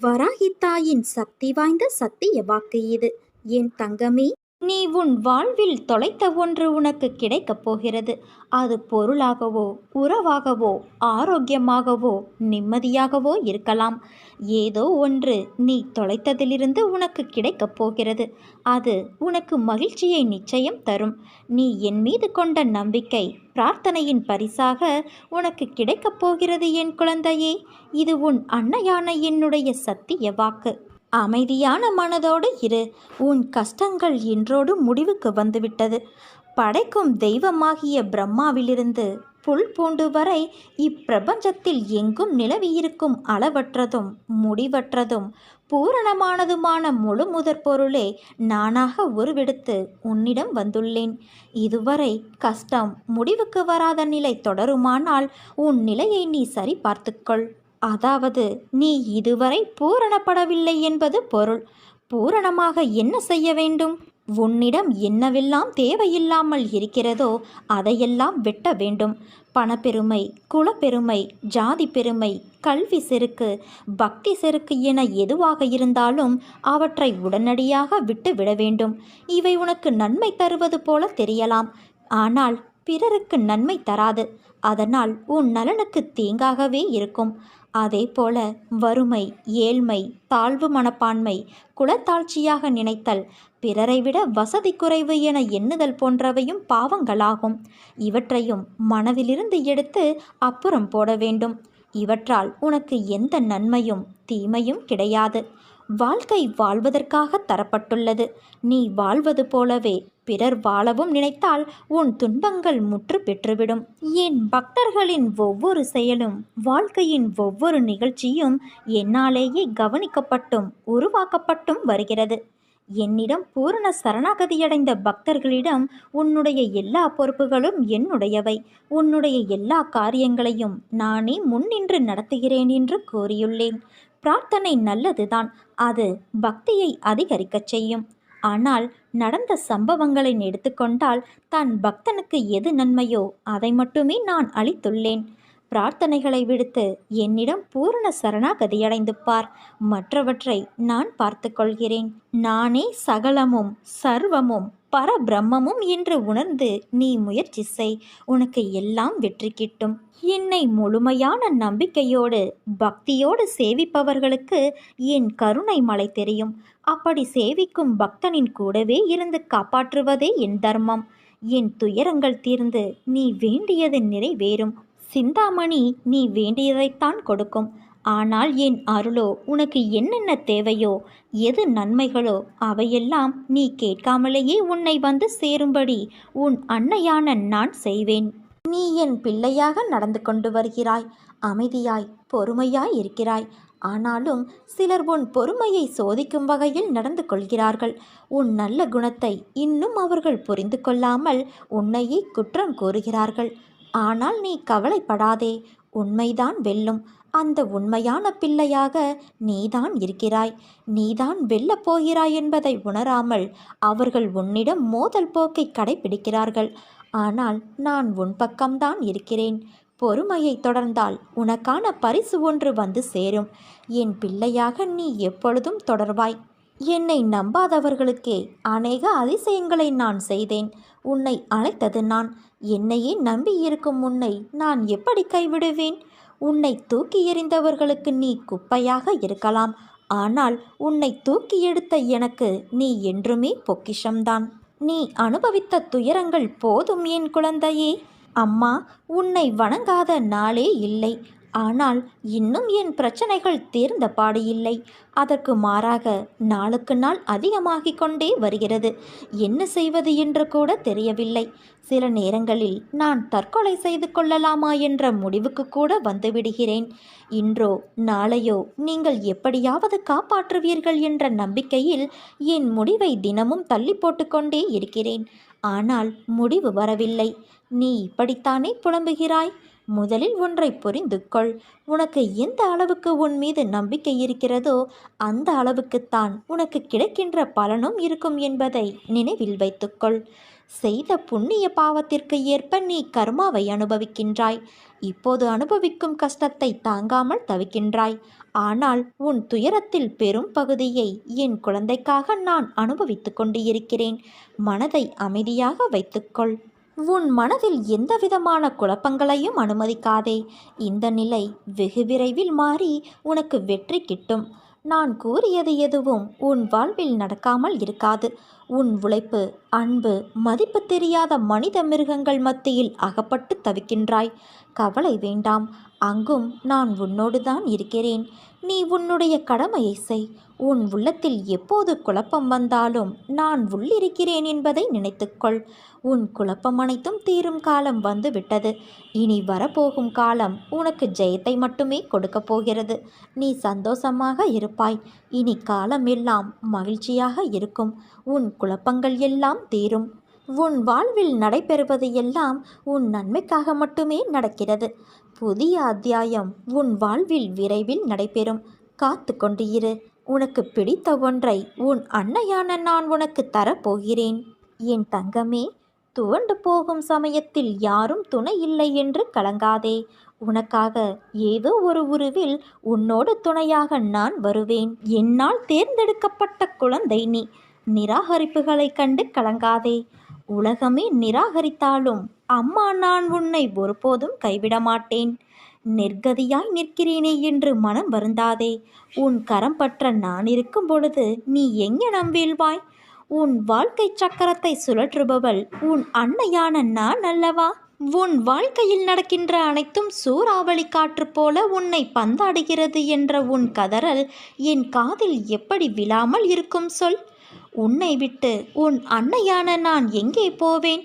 வராகி தாயின் சக்தி வாய்ந்த சத்திய வாக்கு இது. என் தங்கமே, நீ உன் வாழ்வில் தொலைத்த ஒன்று உனக்கு கிடைக்கப் போகிறது. அது பொருளாகவோ, உறவாகவோ, ஆரோக்கியமாகவோ, நிம்மதியாகவோ இருக்கலாம். ஏதோ ஒன்று நீ தொலைத்ததிலிருந்து உனக்கு கிடைக்கப் போகிறது. அது உனக்கு மகிழ்ச்சியை நிச்சயம் தரும். நீ என் மீது கொண்ட நம்பிக்கை, பிரார்த்தனையின் பரிசாக உனக்கு கிடைக்கப் போகிறது என் குழந்தையே. இது உன் அன்னையான என்னுடைய சத்திய வாக்கு. அமைதியான மனதோடு இரு. உன் கஷ்டங்கள் இன்றோடு முடிவுக்கு வந்துவிட்டது. படைக்கும் தெய்வமாகிய பிரம்மாவிலிருந்து புல் பூண்டு வரை இப்பிரபஞ்சத்தில் எங்கும் நிலவியிருக்கும் அளவற்றதும் முடிவற்றதும் பூரணமானதுமான முழு முதற் பொருளே நானாக உருவெடுத்து உன்னிடம் வந்துள்ளேன். இதுவரை கஷ்டம் முடிவுக்கு வராத நிலை தொடருமானால் உன் நிலையை நீ சரி பார்த்துக்கொள். அதாவது நீ இதுவரை பூரணப்படவில்லை என்பது பொருள். பூரணமாக என்ன செய்ய வேண்டும்? உன்னிடம் என்னவெல்லாம் தேவையில்லாமல் இருக்கிறதோ அதையெல்லாம் வெட்ட வேண்டும். பணப்பெருமை, குலப்பெருமை, ஜாதி பெருமை, கல்வி செருக்கு, பக்தி செருக்கு என எதுவாக இருந்தாலும் அவற்றை உடனடியாக விட்டு விட வேண்டும். இவை உனக்கு நன்மை தருவது போல தெரியலாம், ஆனால் பிறருக்கு நன்மை தராது. அதனால் உன் நலனுக்கு தீங்காகவே இருக்கும். அதே போல வறுமை, ஏழ்மை, தாழ்வு மனப்பான்மை, குலத்தாழ்ச்சியாக நினைத்தல், பிறரை விட வசதி குறைவு என எண்ணுதல் போன்றவையும் பாவங்களாகும். இவற்றையும் மனதிலிருந்து எடுத்து அப்புறம் போட வேண்டும். இவற்றால் உனக்கு எந்த நன்மையும் தீமையும் கிடையாது. வாழ்க்கை வாழ்வதற்காக தரப்பட்டுள்ளது. நீ வாழ்வது போலவே பிறர் வாழவும் நினைத்தால் உன் துன்பங்கள் முற்று பெற்றுவிடும். என் பக்தர்களின் ஒவ்வொரு செயலும், வாழ்க்கையின் ஒவ்வொரு நிகழ்ச்சியும் என்னாலேயே கவனிக்கப்பட்டும் உருவாக்கப்பட்டும் வருகிறது. என்னிடம் பூரண சரணாகதியடைந்த பக்தர்களிடம் உன்னுடைய எல்லா பொறுப்புகளும் என்னுடையவை. உன்னுடைய எல்லா காரியங்களையும் நானே முன்னின்று நடத்துகிறேன் என்று கூறியுள்ளேன். பிரார்த்தனை நல்லதுதான், அது பக்தியை அதிகரிக்கச் செய்யும். ஆனால் நடந்த சம்பவங்களை எடுத்துக்கொண்டால் தன் பக்தனுக்கு எது நன்மையோ அதை மட்டுமே நான் அளித்துள்ளேன். பிரார்த்தனைகளை விடுத்து என்னிடம் பூரண சரணாகதியடைந்து பார். மற்றவற்றை நான் பார்த்து கொள்கிறேன். நானே சகலமும் சர்வமும் பரபிரம்மமும் என்று உணர்ந்து நீ முயற்சி செய். உனக்கு எல்லாம் வெற்றி கிட்டும். என்னை முழுமையான நம்பிக்கையோடு பக்தியோடு சேவிப்பவர்களுக்கு என் கருணை மலை தெரியும். அப்படி சேவிக்கும் பக்தனின் கூடவே இருந்து காப்பாற்றுவதே என் தர்மம். என் துயரங்கள் தீர்ந்து நீ வேண்டியது நிறைவேறும். சிந்தாமணி நீ வேண்டியதைத்தான் கொடுக்கும். ஆனால் என் அருளோ உனக்கு என்னென்ன தேவையோ, எது நன்மைகளோ அவையெல்லாம் நீ கேட்காமலேயே உன்னை வந்து சேரும்படி உன் அன்னையான நான் செய்வேன். நீ என் பிள்ளையாக நடந்து கொண்டு வருகிறாய். அமைதியாய் பொறுமையாய் இருக்கிறாய். ஆனாலும் சிலர் உன் பொறுமையை சோதிக்கும் வகையில் நடந்து கொள்கிறார்கள். உன் நல்ல குணத்தை இன்னும் அவர்கள் புரிந்து கொள்ளாமல் உன்னையே குற்றம் கூறுகிறார்கள். ஆனால் நீ கவலைப்படாதே, உண்மைதான் வெல்லும். அந்த உண்மையான பிள்ளையாக நீதான் இருக்கிறாய். நீதான் வெல்லப் போகிறாய் என்பதை உணராமல் அவர்கள் உன்னிடம் மோதல் போக்கை கடைபிடிக்கிறார்கள். ஆனால் நான் உன் பக்கம்தான் இருக்கிறேன். பொறுமையை தொடர்ந்தால் உனக்கான பரிசு ஒன்று வந்து சேரும். என் பிள்ளையாக நீ எப்பொழுதும் தொடர்வாய். என்னை நம்பாதவர்களுக்கே அநேக அதிசயங்களை நான் செய்தேன். உன்னை அழைத்தது நான். என்னையே நம்பியிருக்கும் உன்னை நான் எப்படி கைவிடுவேன்? உன்னை தூக்கி எறிந்தவர்களுக்கு நீ குப்பையாக இருக்கலாம். ஆனால் உன்னை தூக்கி எடுத்த எனக்கு நீ என்றுமே பொக்கிஷம்தான். நீ அனுபவித்த துயரங்கள் போதும் என் குழந்தையே. அம்மா உன்னை வணங்காத நாளே இல்லை. ஆனால் இன்னும் என் பிரச்சனைகள் தீர்ந்த பாடு இல்லை. அதற்கு மாறாக நாளுக்கு நாள் அதிகமாகிக் கொண்டே வருகிறது. என்ன செய்வது என்று கூட தெரியவில்லை. சில நேரங்களில் நான் தற்கொலை செய்து கொள்ளலாமா என்ற முடிவுக்கு கூட வந்துவிடுகிறேன். இன்றோ நாளையோ நீங்கள் எப்படியாவது காப்பாற்றுவீர்கள் என்ற நம்பிக்கையில் என் முடிவை தினமும் தள்ளி போட்டுக்கொண்டே இருக்கிறேன். ஆனால் முடிவு வரவில்லை. நீ இப்படித்தானே புலம்புகிறாய்? முதலில் ஒன்றை புரிந்து கொள். உனக்கு எந்த அளவுக்கு உன் மீது நம்பிக்கை இருக்கிறதோ அந்த அளவுக்குத்தான் உனக்கு கிடைக்கின்ற பலனும் இருக்கும் என்பதை நினைவில் வைத்துக்கொள். செய்த புண்ணிய பாவத்திற்கு ஏற்ப நீ கர்மாவை அனுபவிக்கின்றாய். இப்போது அனுபவிக்கும் கஷ்டத்தை தாங்காமல் தவிக்கின்றாய். ஆனால் உன் துயரத்தில் பெரும் பகுதியை என் குழந்தைக்காக நான் அனுபவித்துக் கொண்டு இருக்கிறேன். மனதை அமைதியாக வைத்துக்கொள். உன் மனதில் எந்தவிதமான குழப்பங்களையும் அனுமதிக்காதே. இந்த நிலை வெகு விரைவில் மாறி உனக்கு வெற்றி கிட்டும். நான் கூறியது எதுவும் உன் வாழ்வில் நடக்காமல் இருக்காது. உன் உழைப்பு, அன்பு, மதிப்பு தெரியாத மனித மிருகங்கள் மத்தியில் அகப்பட்டு தவிக்கின்றாய். கவலை வேண்டாம். அங்கும் நான் உன்னோடு தான் இருக்கிறேன். நீ உன்னுடைய கடமையை செய். உன் உள்ளத்தில் எப்போது குழப்பம் வந்தாலும் நான் உள்ளிருக்கிறேன் என்பதை நினைத்துக்கொள். உன் குழப்பம் அனைத்தும் தீரும் காலம் வந்துவிட்டது. இனி வரப்போகும் காலம் உனக்கு ஜெயத்தை மட்டுமே கொடுக்கப் போகிறது. நீ சந்தோஷமாக இருப்பாய். இனி காலம் எல்லாம் மகிழ்ச்சியாக இருக்கும். உன் குழப்பங்கள் எல்லாம் தீரும். உன் வாழ்வில் நடைபெறுவது எல்லாம் உன் நன்மைக்காக மட்டுமே நடக்கிறது. புதிய அத்தியாயம் உன் வாழ்வில் விரைவில் நடைபெறும். காத்து கொண்டு இரு. உனக்கு பிடித்த ஒன்றை உன் அன்னையான நான் உனக்கு தரப்போகிறேன். என் தங்கமே, துவண்டு போகும் சமயத்தில் யாரும் துணை இல்லை என்று கலங்காதே. உனக்காக ஏதோ ஒரு உருவில் உன்னோடு துணையாக நான் வருவேன். என்னால் தேர்ந்தெடுக்கப்பட்ட குழந்தை நீ. நிராகரிப்புகளை கண்டு கலங்காதே. உலகமே நிராகரித்தாலும் அம்மா நான் உன்னை ஒருபோதும் கைவிட மாட்டேன். நிர்கதியாய் நிற்கிறேனே என்று மனம் வருந்தாதே. உன் கரம் பற்ற நான் இருக்கும் பொழுது நீ எங்கனம் வீழ்வாய்? உன் வாழ்க்கை சக்கரத்தை சுழற்றுபவள் உன் அன்னையான நான் அல்லவா? உன் வாழ்க்கையில் நடக்கின்ற அனைத்தும் சூறாவளி காற்று போல உன்னை பந்தாடுகிறது என்ற உன் கதறல் என் காதில் எப்படி விழாமல் இருக்கும் சொல்? உன்னை விட்டு உன் அன்னையான நான் எங்கே போவேன்?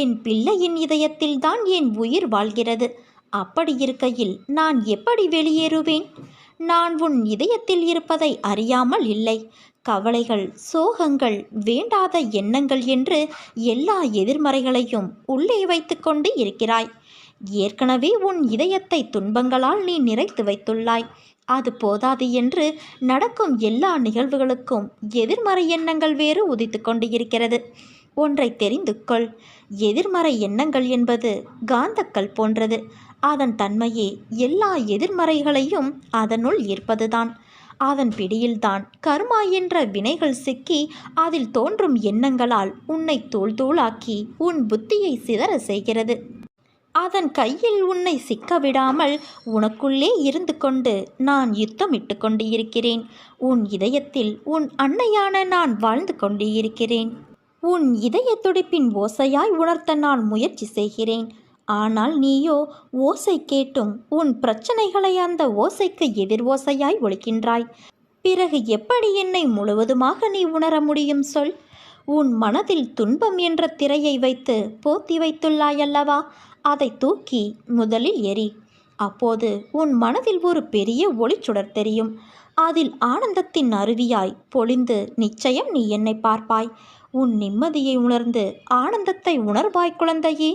என் பிள்ளையின் இதயத்தில்தான் என் உயிர் வாழ்கிறது. அப்படி இருக்கையில் நான் எப்படி வெளியேறுவேன்? நான் உன் இதயத்தில் இருப்பதை அறியாமல் இல்லை. கவலைகள், சோகங்கள், வேண்டாத எண்ணங்கள் என்று எல்லா எதிர்மறைகளையும் உள்ளே வைத்து கொண்டு இருக்கிறாய். ஏற்கனவே உன் இதயத்தை துன்பங்களால் நீ நிறைத்து வைத்துள்ளாய். அது போதாது என்று நடக்கும் எல்லா நிகழ்வுகளுக்கும் எதிர்மறை எண்ணங்கள் வேறு உதித்து கொண்டு இருக்கிறது. ஒன்றை தெரிந்து கொள். எதிர்மறை எண்ணங்கள் என்பது காந்தக்கல் போன்றது. அதன் தன்மையே எல்லா எதிர்மறைகளையும் அதனுள் ஈர்ப்பதுதான். அதன் பிடியில்தான் கர்மா என்ற வினைகள் சிக்கி அதில் தோன்றும் எண்ணங்களால் உன்னை தூள் தூளாக்கி உன் புத்தியை சிதற செய்கிறது. அதன் கையில் உன்னை சிக்க விடாமல் உனக்குள்ளே இருந்து கொண்டு நான் யுத்தமிட்டு கொண்டு இருக்கிறேன். உன் இதயத்தில் உன் அன்னையான நான் வாழ்ந்து கொண்டு இருக்கிறேன். உன் இதய துடிப்பின் ஓசையாய் உணர்த்த நான் முயற்சி செய்கிறேன். ஆனால் நீயோ ஓசை கேட்டும் உன் பிரச்சனைகளை அந்த ஓசைக்கு எதிர் ஓசையாய் ஒலிக்கின்றாய். பிறகு எப்படி என்னை முழுவதுமாக நீ உணர முடியும் சொல்? உன் மனதில் துன்பம் என்ற திரையை வைத்து போத்தி வைத்துள்ளாய் அல்லவா? அதை தூக்கி முதலில் எரி. அப்போது உன் மனதில் ஒரு பெரிய ஒளிச்சுடர் தெரியும். அதில் ஆனந்தத்தின் அருவியாய் பொழிந்து நிச்சயம் நீ என்னை பார்ப்பாய். உன் நிம்மதியை உணர்ந்து ஆனந்தத்தை உணர்வாய் குழந்தையே.